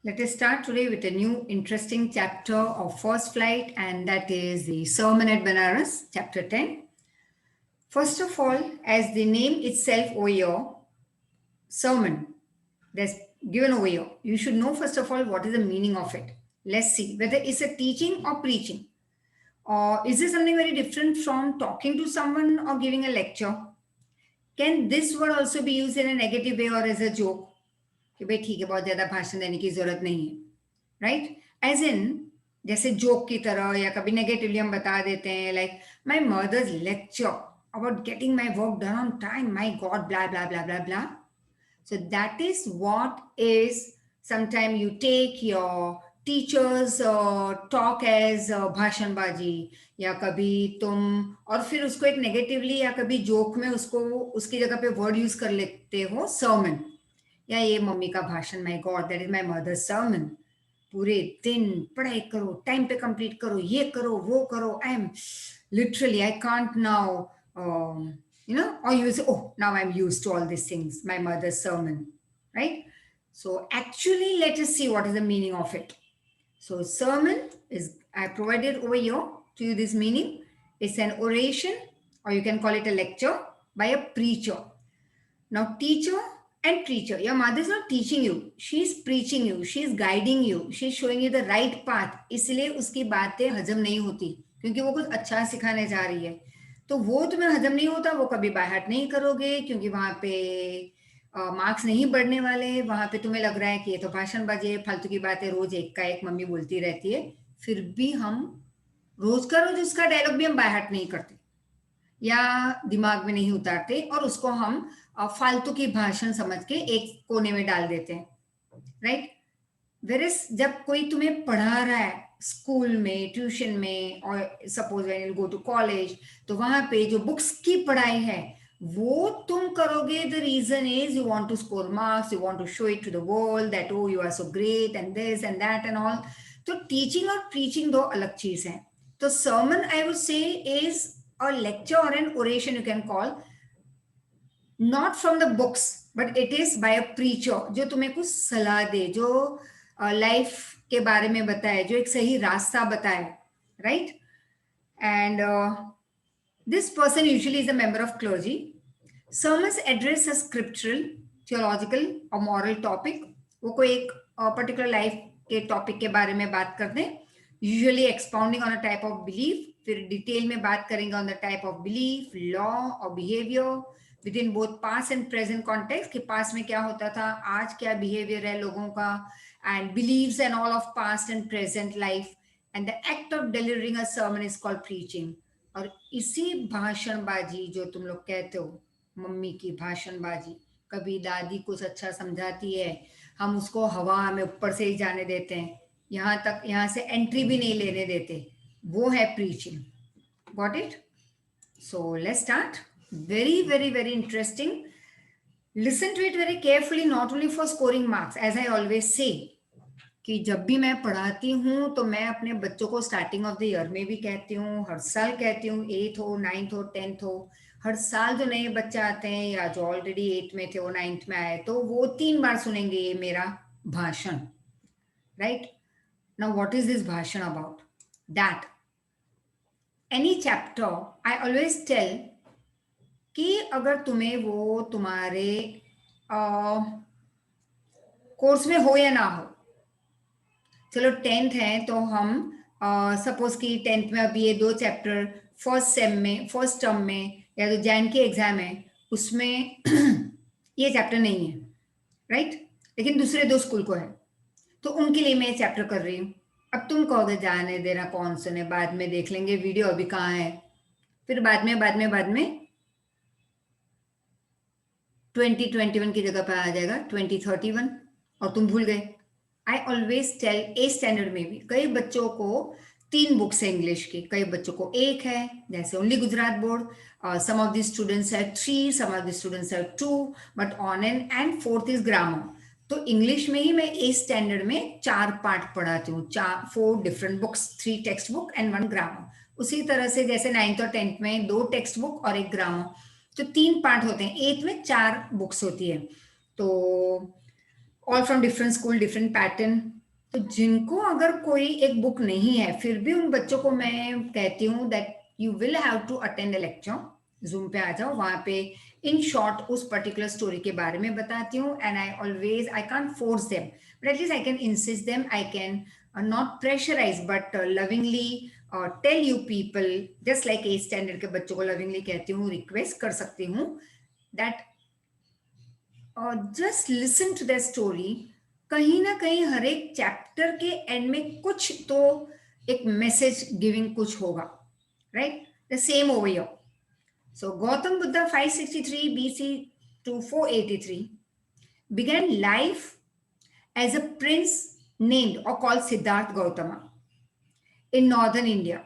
Let us start today with a new interesting chapter of First Flight, and that is the Sermon at Banaras, chapter 10. First of all, as the name itself over here, sermon, that's given over here, you should know first of all what is the meaning of it. Let's see whether it's a teaching or preaching, or is this something very different from talking to someone or giving a lecture? Can this word also be used in a negative way or as a joke? कि भाई ठीक है, बहुत ज़्यादा भाषण देने की ज़रूरत नहीं है, राइट? एज इन जैसे जोक की तरह, या कभी नेगेटिवली हम बता देते हैं like my mother's lecture about getting my work done on time, my God, blah blah blah blah blah. So that is what is, sometime you take your teachers talk as भाषणबाजी, या कभी तुम और फिर उसको एक नेगेटिवली या कभी joke में उसको उसकी जगह पे वर्ड यूज कर लेते हो सर्मन, या ये मम्मी का भाषण, my God that is my mother's sermon. पूरे दिन पढ़ाई करो, टाइम पे कंप्लीट करो, ये करो, वो करो, I am literally I can't now, or you say, oh, now I'm used to all these things, my mother's sermon, right? So actually, let us see what is the meaning of it. So sermon is, I provided over here to you this meaning. It's an oration, or you can call it a lecture by a preacher. Now, teacher and preacher, your mother is not teaching you, she is preaching you, she is guiding you, she is showing you the right path. इसलिए उसकी बातें हजम नहीं होती, क्योंकि वो कुछ अच्छा सिखाने जा रही है. तो वो तुम्हें हजम नहीं होता, वो कभी बाय हार्ट नहीं करोगे, क्योंकि वहां पे मार्क्स नहीं बढ़ने वाले. वहां पे तुम्हें लग रहा है कि ये तो भाषणबाजी है, फालतू की बातें रोज एक का एक मम्मी बोलती रहती है. फिर भी हम रोज का रोज उसका डायलॉग भी हम बाय हार्ट नहीं करते या दिमाग में नहीं उतारते, और उसको हम फालतू की भाषण समझ के एक कोने में डाल देते हैं, राइट? वेरस जब कोई तुम्हें पढ़ा रहा है स्कूल में, ट्यूशन में, और suppose when you go to college, तो वहां पे जो बुक्स की पढ़ाई है वो तुम करोगे. The reason is you want to score marks, you want to show it to the world that oh you are so great and this and that and all. तो टीचिंग और प्रीचिंग दो अलग चीज है. तो sermon I would say is a lecture or an oration, you can call, not from the books, but it is by a preacher, जो तुम्हें कुछ सलाह दे, जो लाइफ के बारे में बताए, जो एक सही रास्ता बताए, right? And this person usually is a member of clergy. Sermons address a scriptural, theological or moral topic. वो कोई एक particular life के topic के बारे में बात करते हैं, usually expounding on a type of belief. फिर डिटेल में बात करेंगे on the type of belief, law और behaviour with in both past and present context, कि पास्ट में क्या होता था, आज क्या बिहेवियर है लोगों का, and believes and all of past and present life. And the act of delivering a sermon is called preaching. और इसी भाषणबाजी जो तुम लोग कहते हो, मम्मी की भाषणबाजी, कभी दादी कुछ अच्छा समझाती है, हम उसको हवा में ऊपर से ही जाने देते हैं, यहाँ तक, यहाँ से एंट्री भी नहीं लेने देते, वो है preaching. Got it? So let's start. Very, very, very interesting. Listen to it very carefully, not only for scoring marks. As I always say, कि जब भी मैं पढ़ाती हूँ तो मैं अपने बच्चों को स्टार्टिंग ऑफ द ईयर में भी कहती हूँ, हर साल कहती हूँ, 8th हो, 9th हो, 10th हो, हर साल जो नए बच्चे आते हैं या जो ऑलरेडी 8th में थे वो 9th में आए, तो वो 3 बार सुनेंगे ये मेरा भाषण, right? Now what is this भाषण about? That any chapter, I always tell कि अगर तुम्हें वो तुम्हारे कोर्स में हो या ना हो, चलो 10th है तो हम सपोज कि 10th में अभी ये 2 चैप्टर फर्स्ट सेम में, फर्स्ट टर्म में, या जो जैन की एग्जाम है उसमें ये चैप्टर नहीं है, राइट? लेकिन दूसरे 2 स्कूल को है, तो उनके लिए मैं ये चैप्टर कर रही हूँ. अब तुम कहोगे जाने देना, कौन सुने, बाद में देख लेंगे, वीडियो अभी कहाँ है. फिर बाद में 2021 की जगह पर आ जाएगा 2031 और तुम भूल गए. I always tell, A standard में भी कई बच्चों को 3 बुक्स है इंग्लिश की, कई बच्चों को 1 है, जैसे only Gujarat board. Some of the students है 3, सम ऑफ द स्टूडेंट्स है 2, but on and 4th is grammar. तो इंग्लिश में ही मैं ए स्टैंडर्ड में 4 पार्ट पढ़ाती हूँ, 4 different books, 3 text book and 1 grammar. उसी तरह से जैसे 9th और 10th में 2 टेक्स्ट बुक और 1 ग्रामर, तो 3 पार्ट होते हैं. 8th में 4 बुक्स होती है. तो all from different school, different pattern, तो जिनको अगर कोई एक बुक नहीं है, फिर भी उन बच्चों को मैं कहती हूँ that you will have to attend a lecture, Zoom पे आ जाओ, वहां पे इन शॉर्ट उस पर्टिकुलर स्टोरी के बारे में बताती हूँ. And I can't force them, but at least I can insist them, I can not pressurise but lovingly tell you people, just like 8th standard के बच्चों को लविंगली कहती हूँ, रिक्वेस्ट कर सकती हूँ that just listen to the story. कहीं ना कहीं हर एक चैप्टर के एंड में कुछ तो एक मैसेज गिविंग कुछ होगा, right? The same over here. So Gautam Buddha 563 BC to 483 began life as a prince named or called Siddhartha Gautama in northern India.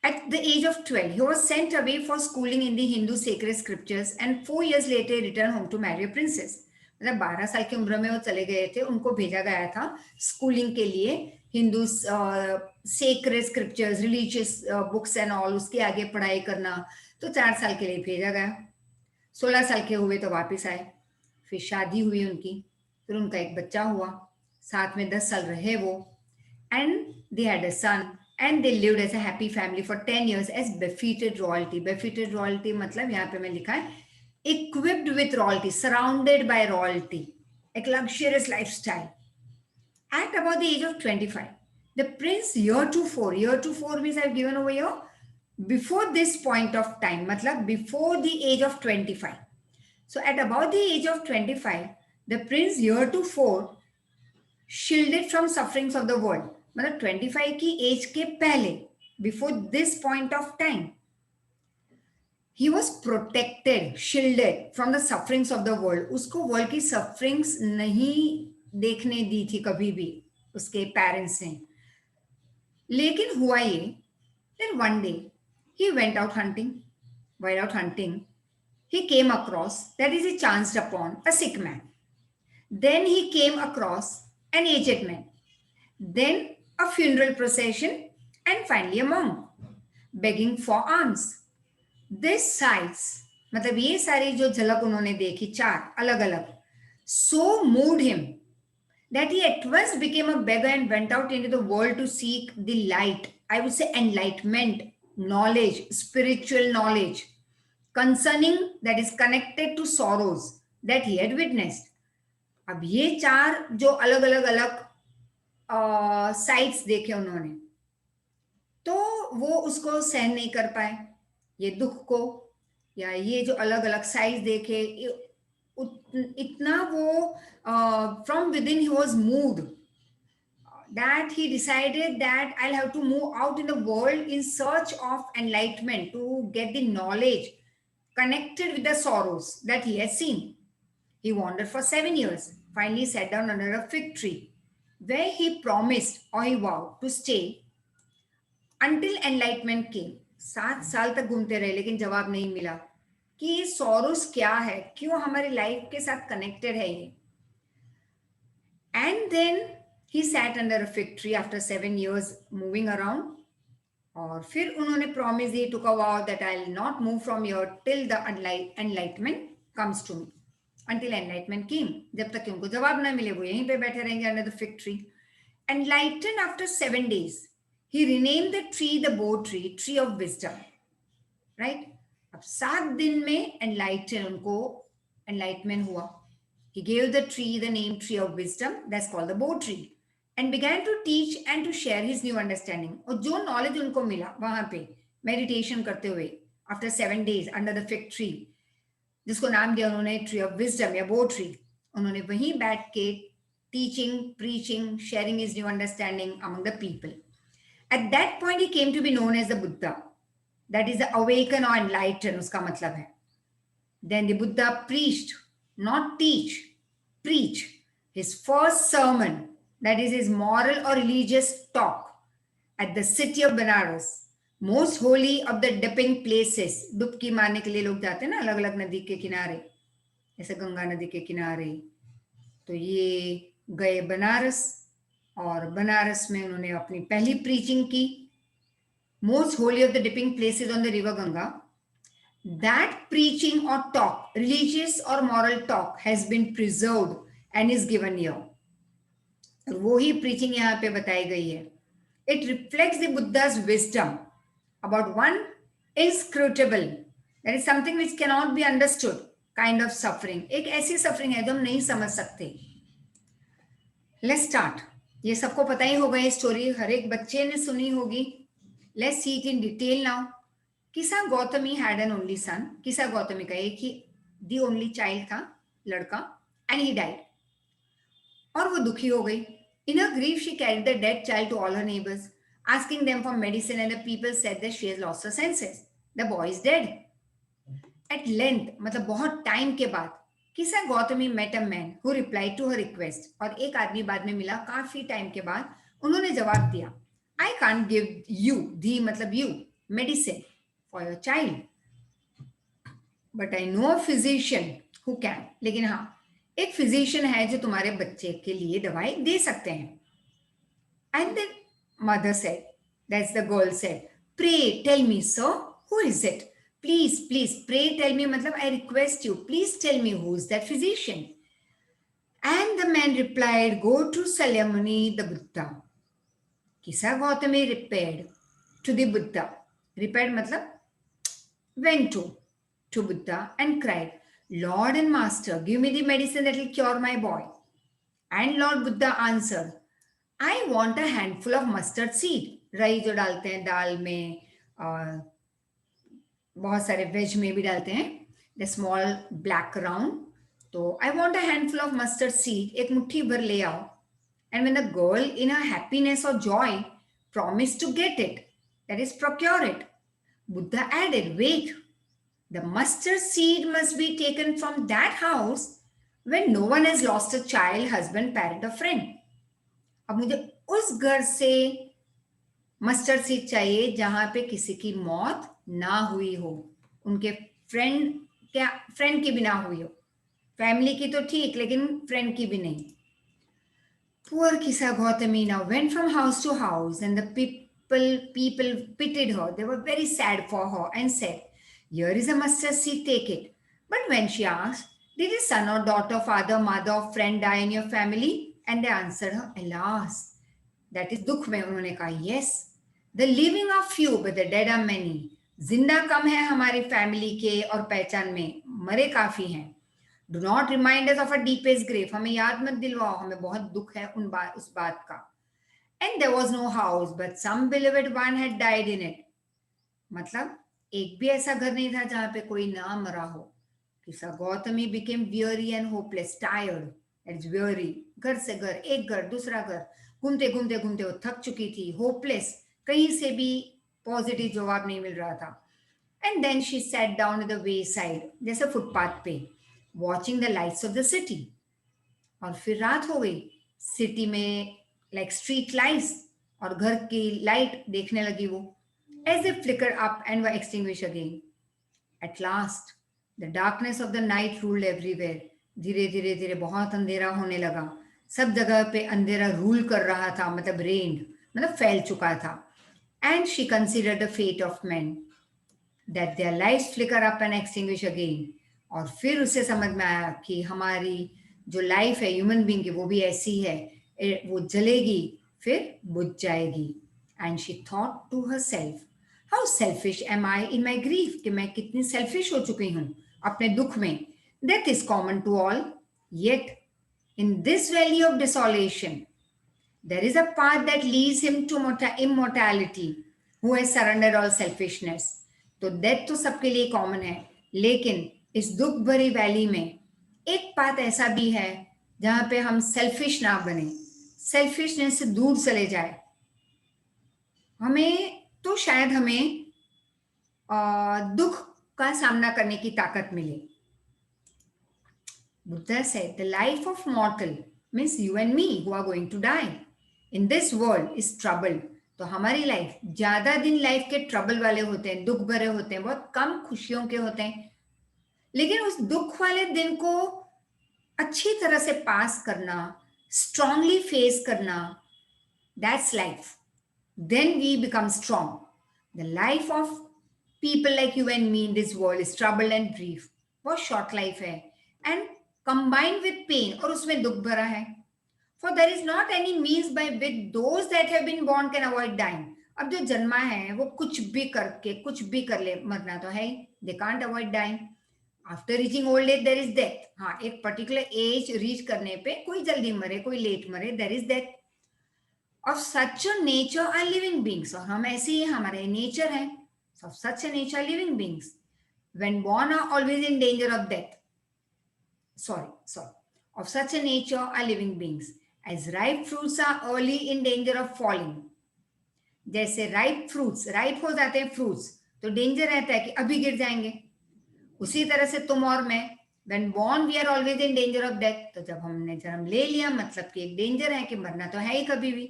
At the age of 12, he was sent away for schooling in the Hindu sacred scriptures and 4 years later he returned home to marry a princess. मतलब 12 साल की उम्र में वो चले गए थे, उनको भेजा गया था स्कूलिंग के लिए, Hindu sacred scriptures, religious books and all, उसके आगे पढ़ाई करना, तो 4 साल के लिए भेजा गया. 16 साल के हुए तो वापस आए, फिर शादी हुई उनकी, फिर उनका एक बच्चा हुआ, साथ में 10 साल रहे वो, and they had a son and they lived as a happy family for 10 years as befitted royalty. Befitted royalty मतलब यहाँ पे मैं लिखा है equipped with royalty, surrounded by royalty, a luxurious lifestyle. At about the age of 25, the prince year to four means I've given over here before this point of time, matlab before the age of 25. So at about the age of 25, the prince year to four shielded from sufferings of the world. मतलब 25 की as के पहले, before this point of time, he was protected, shielded from the sufferings of the world. उसको world की sufferings नहीं देखने दी थी कभी भी उसके पेरेंट्स ने. लेकिन हुआ ये, then one day he went out hunting. While out hunting, he came across, that is, he chanced upon a sick man. Then he came across an aged man. Then a funeral procession, and finally a monk begging for alms. This sights, मतलब ये सारी जो झलक उन्होंने देखी, 4 अलग अलग, so moved him that he at once became a beggar and went out into the world to seek the light, I would say enlightenment, knowledge, spiritual knowledge concerning, that is connected to sorrows that he had witnessed. अब ये 4 जो अलग अलग अलग sites देखे उन्होंने, तो वो उसको सहन नहीं कर पाए, ये दुख को, या ये जो अलग अलग साइट्स देखे, इतना वो from with in he was moved that he decided that I'll have to move out in the world in search of enlightenment to get the knowledge connected with the sorrows that he has seen. He wandered for 7 years, finally sat down under a fig tree where he promised or he vowed to stay until enlightenment came. 7 साल तक घूमते रहे लेकिन जवाब नहीं मिला कि ये सॉरोस क्या है, क्यों हमारी लाइफ के साथ कनेक्टेड है ये. And then he sat under a fig tree after 7 years moving around. और फिर उन्होंने promise the, took a vow that I'll not move from here till the enlightenment comes to me. Until enlightenment came. जब तक कि उनको जवाब ना मिले वो यहीं पे बैठे रहेंगे under the fig tree. Enlightened after 7 days, he renamed the tree the Bo tree, tree of wisdom. Right? अब 7 दिन में उनको enlightenment हुआ. He gave the tree the name tree of wisdom, that's called the Bo tree, and began to teach and to share his new understanding. और जो knowledge उनको मिला वहां पे meditation करते हुए after 7 days under the fig tree, जिसको नाम दिया उन्होंने ट्री ऑफ विजडम या बो ट्री, उन्होंने वहीं बैठ के teaching, preaching, sharing his new understanding among the people. At that point he came to be known as the Buddha, that is the awaken or enlighten, उसका मतलब है. Then the Buddha preached, not teach, preach his first sermon, that is his moral or religious talk, at the city of Benares, most holy of the dipping places. डुबकी मारने के लिए लोग जाते हैं ना अलग अलग नदी के किनारे, जैसे गंगा नदी के किनारे. तो ये गए बनारस और बनारस में उन्होंने अपनी पहली प्रीचिंग की. Most Holi of the dipping places on the river Ganga. That preaching or talk, religious or moral talk, has been preserved and is given here. और वो ही प्रीचिंग यहाँ पे बताई गई है. It reflects the Buddha's wisdom about one inscrutable, that is something which cannot be understood, kind of suffering. एक ऐसी suffering है जो हम नहीं समझ सकते. Let's start. ये सबको पता ही होगा ये स्टोरी, हर एक बच्चे ने सुनी होगी. Let's see it in detail now. किसा Gautami had an only son. किसा गौतमी का एक ही the only child था, लड़का, and he died. और वो दुखी हो गई. In her grief, she carried the dead child to all her neighbors, asking them for medicine, and the people said that she has lost her senses. The boy is dead. At length, मतलब बहुत time के बाद, किसा Gautami met a man who replied to her request. और एक आदमी बाद में मिला काफी टाइम के बाद, उन्होंने जवाब दिया, I can't give you, the मतलब you, medicine for your child, but I know a physician who can. लेकिन हाँ, एक फिजिशियन है जो तुम्हारे बच्चे के लिए दवाई दे सकते हैं. And the mother said, that's the girl said, pray tell me, sir, who is it? Please, please, pray tell me, matlab I request you, please tell me who is that physician. And the man replied, go to Salyamuni the Buddha. Kisa Gautami repaired to the Buddha. Repaired matlab went to Buddha and cried, Lord and Master, give me the medicine that will cure my boy. And Lord Buddha answered, I want a handful of mustard seed. राई जो डालते हैं दाल में और बहुत सारे veg में भी डालते हैं. The small black round. तो I want a handful of mustard seed. एक मुट्ठी भर ले आओ. And when the girl in her happiness or joy promised to get it, that is procure it, Buddha added, wait, the mustard seed must be taken from that house when no one has lost a child, husband, parent or friend. अब मुझे उस घर से mustard seed चाहिए जहां पे किसी की मौत ना हुई हो, उनके फ्रेंड की भी ना हुई हो. फैमिली की तो ठीक, लेकिन फ्रेंड की भी नहीं. Poor Kisa Gautami now went from house to house, and the people pitied her. They were very sad for her and said, here is a mustard seed, take it. But when she asked, did a son or daughter, father, mother, or friend die in your family? And they answered her, alas. That is dukh mein unhone kaha, yes. The living are few, but the dead are many. जिंदा कम है हमारी family के और पहचान में, मरे काफी हैं. Do not remind us of a deepest grave. हमें याद मत दिलवाओ, हमें बहुत दुख है उस बात का. And there was no house, but some beloved one had died in it. मतलब एक भी ऐसा घर नहीं था जहां पे कोई ना मरा हो. किसा Gautami became weary and hopeless, tired. It's weary. घर से घर, एक घर दूसरा घर, घूमते घूमते घूमते वो थक चुकी थी. Hopeless, कहीं से भी पॉजिटिव जवाब नहीं मिल रहा था. And then she sat down at the wayside, जैसे फुटपाथ पे, watching the lights of the city. और फिर रात हो गई. सिटी में like street lights और घर की लाइट देखने लगी वो, as they flickered up and were extinguished again. At last, the darkness of the night ruled everywhere. धीरे धीरे धीरे बहुत अंधेरा होने लगा. सब जगह पे अंधेरा रूल कर रहा था, मतलब reigned, मतलब फैल चुका था. And she considered the fate of men, that their lives flicker up and extinguish again. और फिर उसे समझ में आया कि हमारी जो लाइफ है ह्यूमन बीइंग की, वो भी ऐसी है, वो जलेगी फिर बुझ जाएगी. And she thought to herself, how selfish am I in my grief, कि मैं कितनी सेल्फिश हो चुकी हूँ अपने दुख में. Death is common to all, yet in this valley of desolation there is a path that leads him to immortality who has surrendered all selfishness. तो डेथ तो सबके लिए कॉमन है, लेकिन इस दुख भरी वैली में एक पाथ ऐसा भी है जहां पे हम सेल्फिश ना बने, सेल्फिशनेस से दूर चले जाए. हमें तो शायद हमें दुख का सामना करने की ताकत मिले. Buddha said, the life of mortal means you and me who are going to die in this world is trouble. तो हमारी लाइफ ज्यादा दिन लाइफ के ट्रबल वाले होते हैं, दुख भरे होते हैं, बहुत कम खुशियों के होते हैं. लेकिन उस दुख वाले दिन को अच्छी तरह से पास करना, स्ट्रांगली फेस करना, that's life. Then we become strong. The life of people like you and me in this world is trouble and brief. बहुत शॉर्ट लाइफ है एंड कंबाइंड विद पेन, और उसमें दुख भरा है. For there is not any means by which those that have been born can avoid dying. अब जो जन्मा है वो कुछ भी करके कुछ भी कर ले, मरना तो है ही. They can't avoid dying. After reaching old age there is death. हाँ, एक पर्टिकुलर एज रीच करने पे कोई जल्दी मरे कोई लेट मरे, there is death. Of such a nature are living beings. और हम ऐसे ही, हमारे नेचर है. Of such a nature are living beings. When born are always in danger of death. Sorry. Of such a nature are living beings. As ripe fruits are early in danger of falling. जैसे ripe fruits, ripe हो जाते हैं fruits तो danger रहता है कि अभी गिर जाएंगे. उसी तरह से तुम और मैं, when born we are always in danger of death. तो जब हमने जन्म ले लिया मतलब कि एक डेंजर है कि मरना तो है ही कभी भी.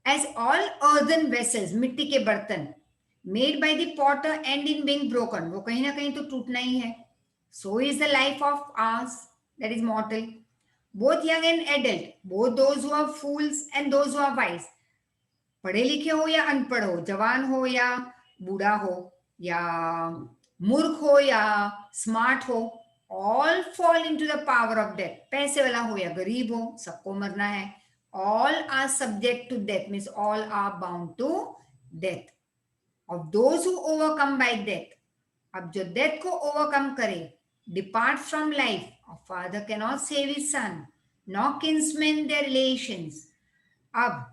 As all earthen vessels, मिट्टी के बर्तन, made by the potter end in being broken, वो कहीं ना कहीं तो टूटना ही है. So is the life of ours, that is mortal. Both young and adult, both those who are fools and those who are wise, पढ़े लिखे हो या अनपढ़ हो, जवान हो या बूढ़ा हो या मूर्ख हो या स्मार्ट हो, all fall into the power of death. पैसे वाला हो या गरीब हो, सबको मरना है. All are subject to death, means all are bound to death. Of those who overcome by death, अब जो डेथ को ओवरकम करे, depart from life, a father cannot save his son, nor kinsmen their relations. अब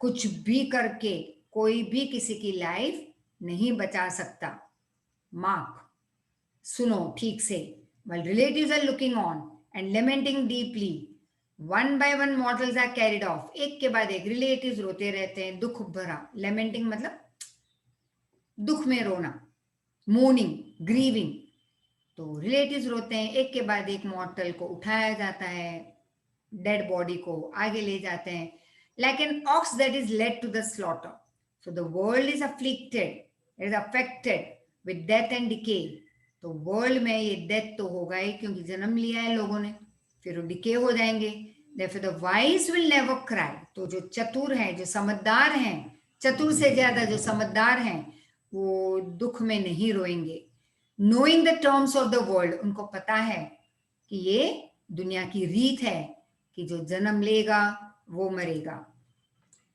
कुछ भी करके कोई भी किसी की लाइफ नहीं बचा सकता. मार्क, सुनो ठीक से. While relatives are looking on and lamenting deeply, one by one mortals are carried off. एक के बाद एक रिलेटिव्स रोते रहते हैं, दुख भरा. लेमेंटिंग मतलब दुख में रोना, मोर्निंग, ग्रीविंग. तो रिलेटिव्स रोते हैं, एक के बाद एक मॉर्टल को उठाया जाता है, डेड बॉडी को आगे ले जाते हैं. Like an ox that is led to the slaughter. So the world is afflicted, it is affected with death and decay. तो वर्ल्ड में ये डेथ तो होगा ही क्योंकि जन्म लिया है लोगों ने, फिर वो डिके हो जाएंगे. Therefore the wise will never cry. तो जो चतुर हैं, जो समझदार हैं, चतुर से ज्यादा जो समझदार हैं, वो दुख में नहीं रोएंगे. Knowing the terms of the world, उनको पता है कि ये दुनिया की रीत है कि जो जन्म लेगा वो मरेगा.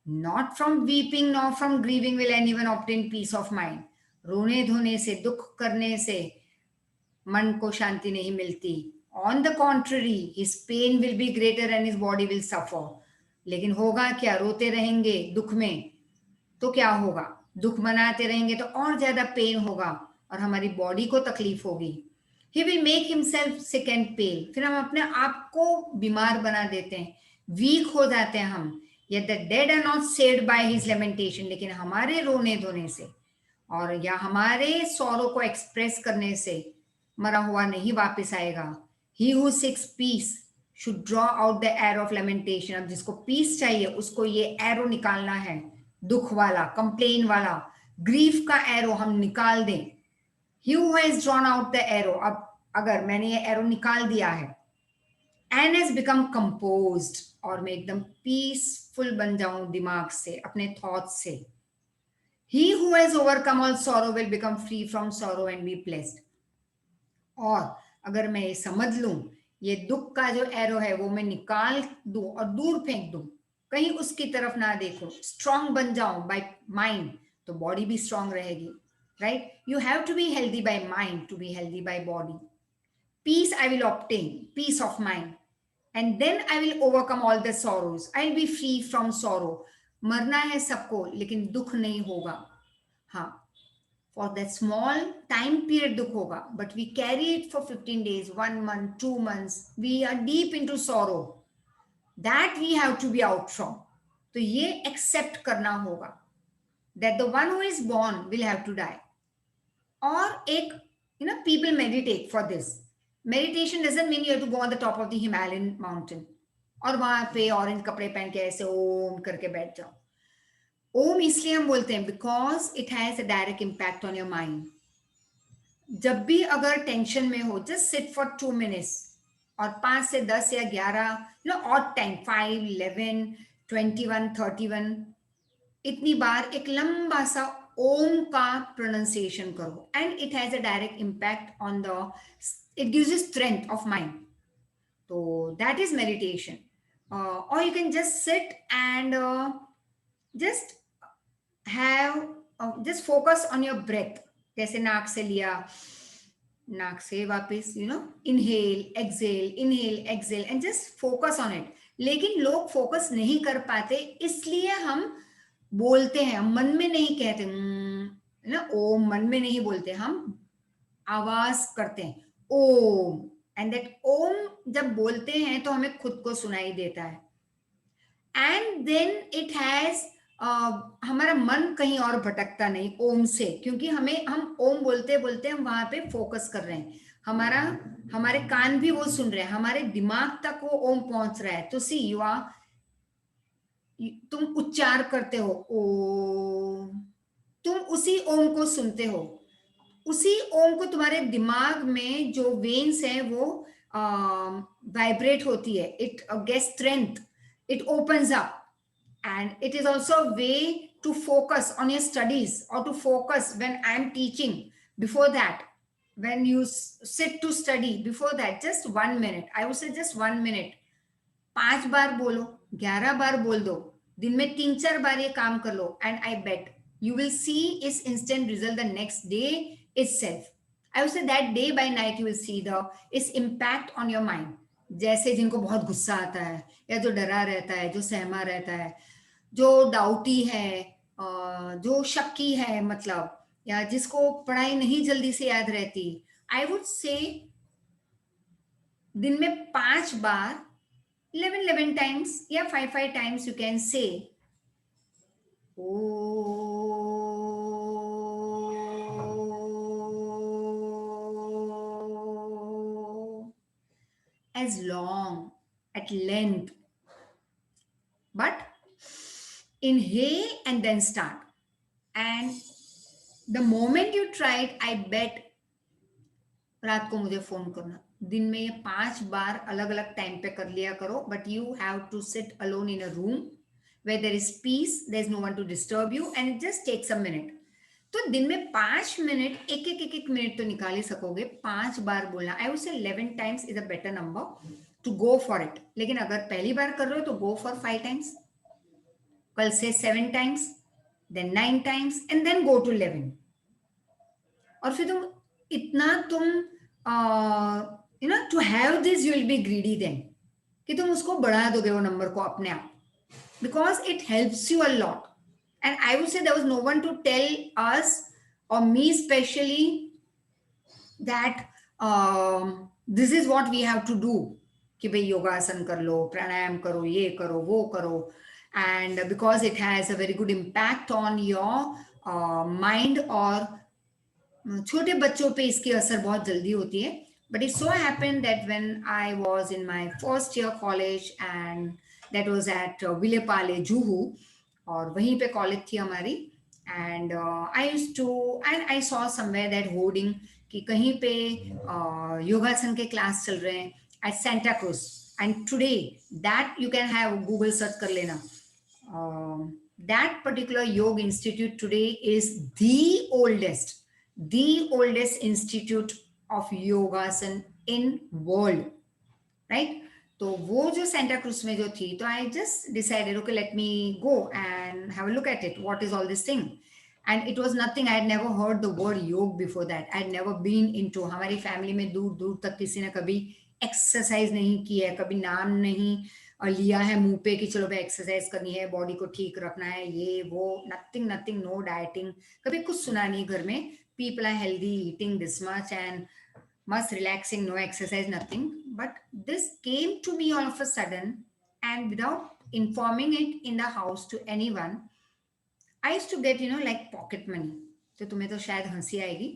Not from weeping nor from grieving will anyone obtain peace of mind. रोने धोने से, दुख करने से मन को शांति नहीं मिलती. On the contrary, his pain will be greater and his body will suffer. लेकिन होगा क्या, रोते रहेंगे दुख में तो क्या होगा, दुख मनाते रहेंगे तो और ज्यादा पेन होगा और हमारी बॉडी को तकलीफ होगी. He will make himself sick and pale. फिर हम अपने आप को बीमार बना देते हैं, वीक हो जाते हैं हम. Yet the dead are not saved by his lamentation. लेकिन हमारे रोने धोने से और या हमारे सौरों को एक्सप्रेस करने से मरा हुआ नहीं वापस आएगा. He who seeks peace should draw out the arrow of lamentation. अब जिसको पीस चाहिए उसको ये एरो निकालना है, दुख वाला, कंप्लेन वाला, ग्रीफ का एरो हम निकाल दें. He who has drawn out the arrow, अब अगर मैंने ये एरो निकाल दिया है, and has become composed, और मैं एकदम पीसफुल बन जाऊं दिमाग से, अपने थॉट्स से. He who has overcome all sorrow will become free from sorrow and be blessed. और अगर मैं ये समझ लूं, ये दुख का जो एरो है वो मैं निकाल दूं और दूर फेंक दूं, कहीं उसकी तरफ ना देखूं, स्ट्रांग बन जाऊं बाय माइंड, तो बॉडी भी स्ट्रांग रहेगी. Right? You have to be healthy by mind to be healthy by body. Peace I will obtain, peace of mind. And then I will overcome all the sorrows. I will be free from sorrow. मरना है सबको लेकिन दुख नहीं होगा. हाँ, for that small time period दुख होगा, but we carry it for 15 days, 1 month, 2 months. We are deep into sorrow. That we have to be out from. तो ये accept करना होगा that the one who is born will have to die. और एक, people meditate for this. Meditation doesn't mean you have to go on the top of the Himalayan mountain और वहां पे orange कपड़े पहन के ऐसे ओम करके बैठ जाओ. ओम इसलिए हम बोलते हैं because it has a direct impact on your mind. जब भी अगर टेंशन में हो, जस्ट सिट फॉर 2 minutes और 5 से 10 या 11 ऑड टाइम 5, 11, 21, 31 इतनी बार एक लंबा सा ओम का प्रोनाउंसिएशन करो and it has a direct impact on the, it gives you strength of mind. So that is meditation. or you can just sit and just have just focus on your breath. जैसे नाक से लिया, नाक से वापस, inhale exhale and just focus on it. लेकिन लोग focus नहीं कर पाते, इसलिए हम बोलते हैं, हम मन में नहीं कहते ना, ओम मन में नहीं बोलते, हम आवाज करते हैं ओम. एंड दैट ओम जब बोलते हैं तो हमें खुद को सुनाई देता है. एंड देन इट हैज, हमारा मन कहीं और भटकता नहीं ओम से, क्योंकि हम ओम बोलते बोलते हम वहां पे फोकस कर रहे हैं. हमारे कान भी वो सुन रहे हैं, हमारे दिमाग तक वो ओम पहुंच रहा है. तो सी यू आर, तुम उच्चार करते हो ओम, तुम उसी ओम को सुनते हो, उसी ओम को तुम्हारे दिमाग में जो वेन्स है वो वाइब्रेट होती है. It gets strength, it opens up, and it is also a way to focus on your studies or to focus when I am teaching. Before that, when you sit to study, before that, just 1 minute, I would say just 1 minute, 5 बार बोलो, 11 बार बोल दो, दिन में 3-4 बार ये काम कर लो, and I bet you will see its instant result the next day itself. I would say that day by night you will see its impact on your mind. जैसे जिनको बहुत गुस्सा आता है, या जो डरा रहता है, जो सहमा रहता है, जो डाउटी है, जो शक्की है, मतलब, या जिसको पढ़ाई नहीं जल्दी से याद रहती, आई वुड से दिन में 5 बार, 11 टाइम्स या 5 times you can say as long, at length, but inhale and then start. And the moment you try it, I bet रात को मुझे फोन करना. दिन में ये 5 बार अलग अलग टाइम पे कर लिया करो, but you have to sit alone in a room where there is peace, there is no one to disturb you, and it just takes a minute. तो दिन में 5 मिनट, एक मिनट तो निकाल ही सकोगे. 5 बार बोलना. आई would say 11 times is a better number to go for it. लेकिन अगर पहली बार कर रहे हो तो गो फॉर 5 टाइम्स, कल से 7 times, then 9 times, and then go to 11. और फिर तुम इतना to have this you will be greedy then, कि तुम उसको बढ़ा दोगे वो नंबर को अपने आप, because it helps you a lot. And I would say there was no one to tell us, or me especially, that this is what we have to do. कि भाई योगासन कर लो, प्राणायाम करो, ये करो, वो करो. And because it has a very good impact on your mind, और छोटे बच्चों पे इसकी असर बहुत जल्दी होती है. But it so happened that when I was in my first year college, and that was at Vilepale, Juhu, और वहीं पे कॉलेज थी हमारी. And I used to, and I saw somewhere that hoarding कि कहीं पे योगासन के क्लास चल रहे हैं at Santa Cruz. And today that you can have, Google search कर लेना, that particular yoga institute today is the oldest institute of yogasan in world, right? तो वो जो सेंटा क्रूज में जो थी, तो I just decided, okay let me go and have a look at it, what is all this thing. And it was nothing, I had never heard the word yoga before that. I had never been into, हमारी family में दूर दूर तक किसी ने कभी exercise नहीं की है, कभी नाम नहीं लिया है मुंह पे कि चलो भाई एक्सरसाइज करनी है, बॉडी को ठीक रखना है, ये वो, नथिंग नथिंग, नो डाइटिंग, कभी कुछ सुना नहीं घर में. People are healthy, eating this much and much relaxing, no exercise, nothing. But this came to me all of a sudden, and without informing it in the house to anyone, I used to get, like pocket money. तो तुम्हें तो शायद हंसी आएगी,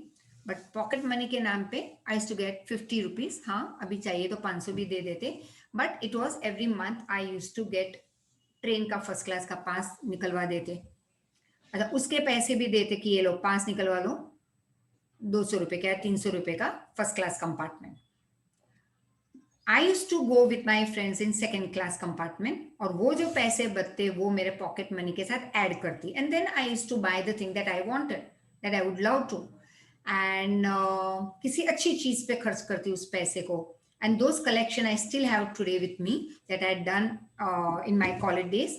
but pocket money के नाम पे I used to get 50 rupees. हाँ, अभी चाहिए तो 500 भी दे देते, but it was every month I used to get train का फर्स्ट क्लास का पास निकलवा देते. अच्छा, उसके पैसे भी देते कि ये लो पास निकलवा लो, 200 रुपए का, 300 रुपए का first class compartment. I used to go with my friends in second class compartment, और वो जो पैसे बचते वो मेरे पॉकेट मनी के साथ ऐड करती. And then I used to buy the thing that I wanted, that I would love to, and किसी अच्छी चीज पे खर्च करती उस पैसे को. And those collection I still have today with me that I had done in my college days.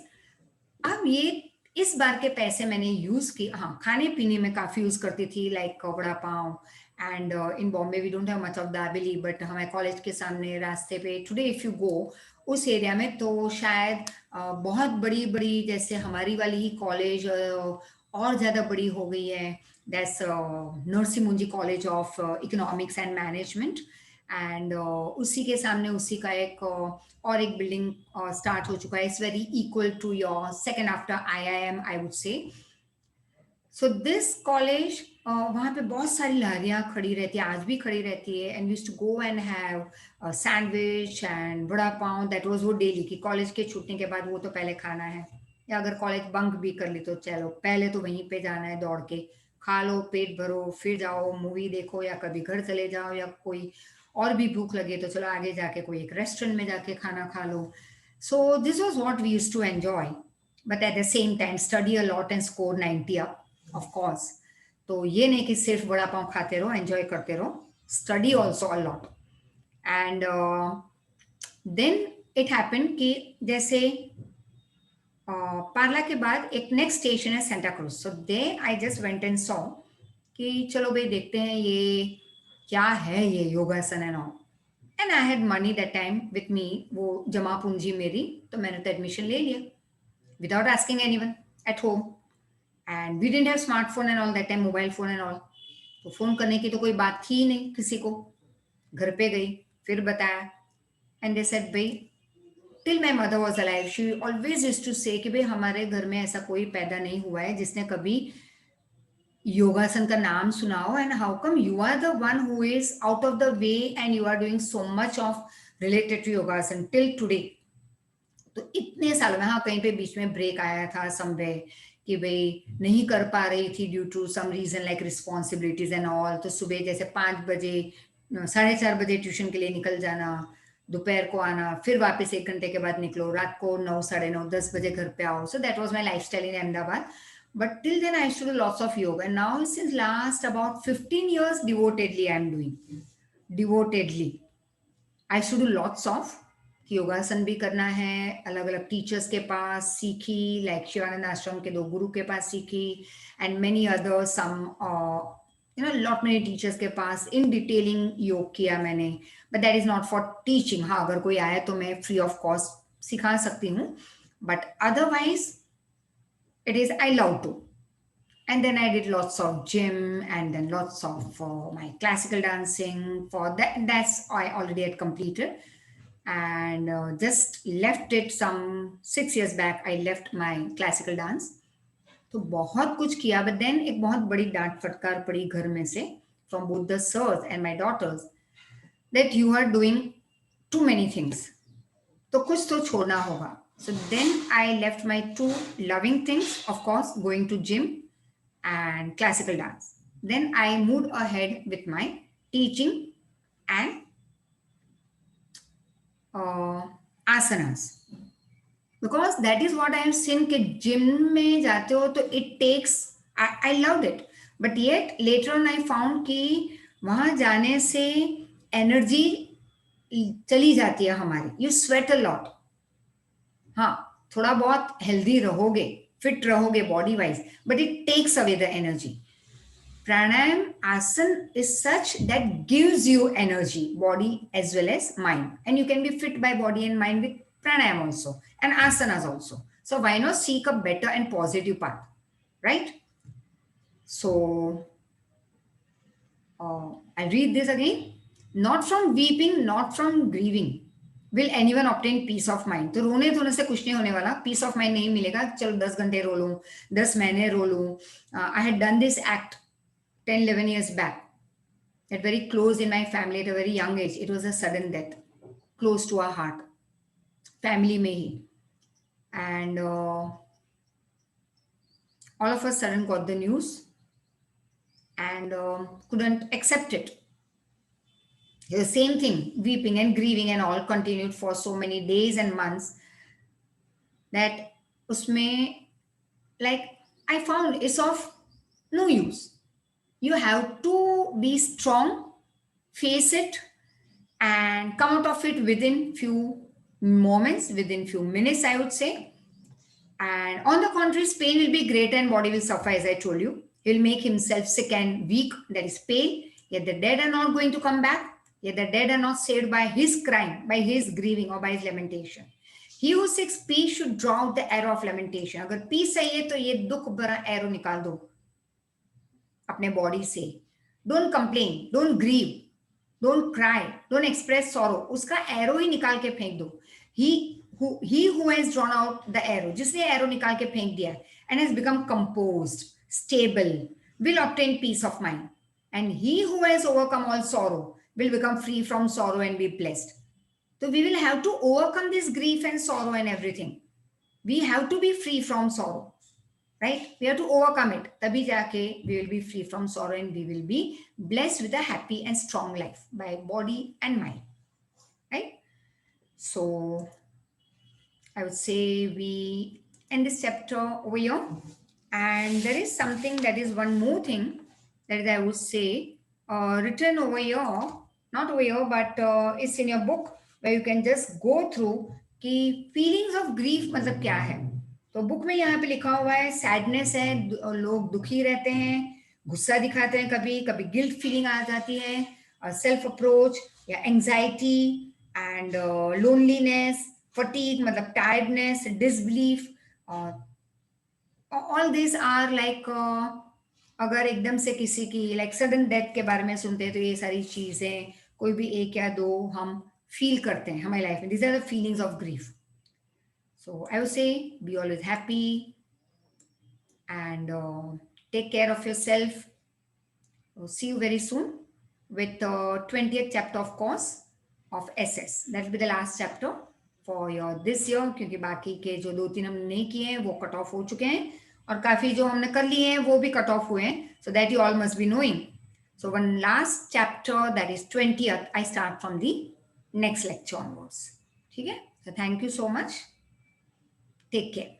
अब ये इस बार के पैसे मैंने यूज किए, हाँ खाने पीने में काफी यूज करती थी, like vada pav. And in Bombay we don't have much of dabeli, but हमारे कॉलेज के सामने रास्ते पे टुडे इफ यू गो उस एरिया में, तो शायद बहुत बड़ी बड़ी जैसे हमारी वाली ही कॉलेज और ज्यादा बड़ी हो गई है. दैट्स नरसी मुंजी college of economics and management. And उसी के सामने उसी का एक और एक बिल्डिंग स्टार्ट हो चुका है. It's very equal to your second after IIM I would say. So this college, वहाँ पे बहुत सारी लारियाँ खड़ी रहती है, आज भी खड़ी रहती है. And use to go and have sandwich and vada pav. That was वो डेली की कॉलेज के छूटने के बाद वो तो पहले खाना है, या अगर कॉलेज बंक भी कर ली तो चलो पहले तो वहीं पे जाना है, दौड़ के खा लो, पेट भरो, फिर जाओ मूवी देखो, या कभी घर चले जाओ, या कोई और भी भूख लगे तो चलो आगे जाके कोई एक रेस्टोरेंट में जाके खाना खा लो. So this was what we used to enjoy. But at the same time study a lot and score 90 up, of course. तो ये नहीं कि सिर्फ बड़ा पाव खाते रहो, एंजॉय करते रहो, study also a lot. And then it happen कि जैसे पार्ला के बाद एक नेक्स्ट स्टेशन है Santa Cruz. So there I just went and saw कि चलो भाई देखते हैं ये क्या है ये योगासन and all. And I had money that time with me, वो जमा पूंजी मेरी, तो मैंने तो एडमिशन ले लिया without asking anyone at home. And we didn't have smartphone and all that time, mobile phone and all. तो फोन करने की तो कोई बात थी ही नहीं किसी को. घर पे गई, फिर बताया. एंड दे सेड भाई, till my mother was alive she always used to say कि भाई हमारे घर में ऐसा कोई पैदा नहीं हुआ है जिसने कभी योगासन का नाम सुना हो. And how come you are the one who is out of the way and you are doing so much of related to yogasana till today. तो इतने सालों में, हाँ कहीं पे बीच में ब्रेक आया था समवे कि भाई नहीं कर पा रही थी due to some reason like responsibilities and all. तो सुबह जैसे 5 बजे 4:30 बजे ट्यूशन के लिए निकल जाना, दोपहर को आना, फिर वापस 1 घंटे के बाद निकलो, रात को 9, 9:30, 10 बजे घर पे आओ. So that was my lifestyle in Ahmedabad. But till then, I used to do lots of yoga. And now, since last about 15 years, devotedly, I'm doing. Devotedly. I used to do lots of योगासन भी करना है, अलग अलग teachers के पास सीखी, like Shivanand आश्रम के 2 गुरु के पास सीखी, and many other some lot many teachers के पास इन डिटेलिंग योग किया मैंने. But that is not for teaching. हाँ अगर कोई आए तो मैं फ्री ऑफ कॉस्ट सिखा सकती हूँ, but otherwise it is I love to. And then I did lots of gym, and then lots of my classical dancing. For that's I already had completed, and just left it some 6 years back. I left my classical dance. तो बहुत कुछ किया, but then एक बहुत बड़ी डांट फटकार पड़ी घर में से from both the sirs and my daughters that you are doing too many things. तो कुछ तो छोड़ना होगा. So then I left my 2 loving things, of course, going to gym and classical dance. Then I moved ahead with my teaching and asanas. Because that is what I have seen कि gym में जाते हो तो it takes, I loved it. But yet later on I found कि वहाँ जाने से energy चली जाती है हमारी. You sweat a lot. हाँ थोड़ा बहुत हेल्दी रहोगे, फिट रहोगे body wise, but it takes away the energy. Pranayama asana is such that gives you energy, body as well as mind, and you can be fit by body and mind with pranayama also and asanas also. So why not seek a better and positive path, right? So I read this again. Not from weeping, not from grieving will anyone obtain peace of mind. तो रोने धोने से कुछ नहीं होने वाला, piece of mind नहीं मिलेगा. चलो 10 घंटे रो लूं, 10 महीने रो लूं. I had done this act 10-11 years back at very close in my family at a very young age. It was a sudden death close to our heart, family में ही. And all of a sudden got the news and couldn't accept it. The same thing, weeping and grieving and all continued for so many days and months that usme, like I found it's of no use. You have to be strong, face it, and come out of it within few moments, within few minutes, I would say. And on the contrary, pain will be greater and body will suffer, as I told you. He will make himself sick and weak, that is pale. Yet the dead are not going to come back. Yet the dead are not saved by his crying, by his grieving, or by his lamentation. He who seeks peace should draw out the arrow of lamentation. अगर peace चाहिए तो ये दुख भरा arrow निकाल दो अपने body से. Don't complain, don't grieve, don't cry, don't express sorrow. उसका arrow ही निकाल के फेंक दो. He who has drawn out the arrow, जिसने arrow निकाल के फेंक दिया and has become composed, stable, will obtain peace of mind. And he who has overcome all sorrow will become free from sorrow and be blessed. So we will have to overcome this grief and sorrow and everything. We have to be free from sorrow, right? We have to overcome it. Tabhi jaake we will be free from sorrow and we will be blessed with a happy and strong life by body and mind, right? So I would say we end this chapter over here. And there is something that is one more thing that I would say written over here, not over here, but it's in your book where you can just go through कि feelings of grief मतलब क्या है. तो book में यहाँ पे लिखा हुआ है सैडनेस है, लोग दुखी रहते हैं, गुस्सा दिखाते हैं, कभी कभी गिल्ट फीलिंग आ जाती है, सेल्फ अप्रोच या एंजाइटी एंड लोनलीनेस, फटीग मतलब tiredness, disbelief. All this are like अगर एकदम से किसी की लाइक सडन डेथ के बारे में सुनते हैं तो ये सारी चीजें कोई भी एक या दो हम फील करते हैं हमारी लाइफ में. These are the feelings of grief. So I would say be always happy and take care of yourself. See you very soon with the 20th chapter of course of SS. That will be the last chapter for your this year क्योंकि बाकी के जो 2-3 हमने नहीं किए हैं वो cut off हो चुके हैं और काफी जो हमने कर लिए हैं वो भी कट ऑफ हुए हैं. So that you all must be knowing. So one last chapter that is 20th I start from the next lecture onwards. ठीक है? So thank you so much. Take care.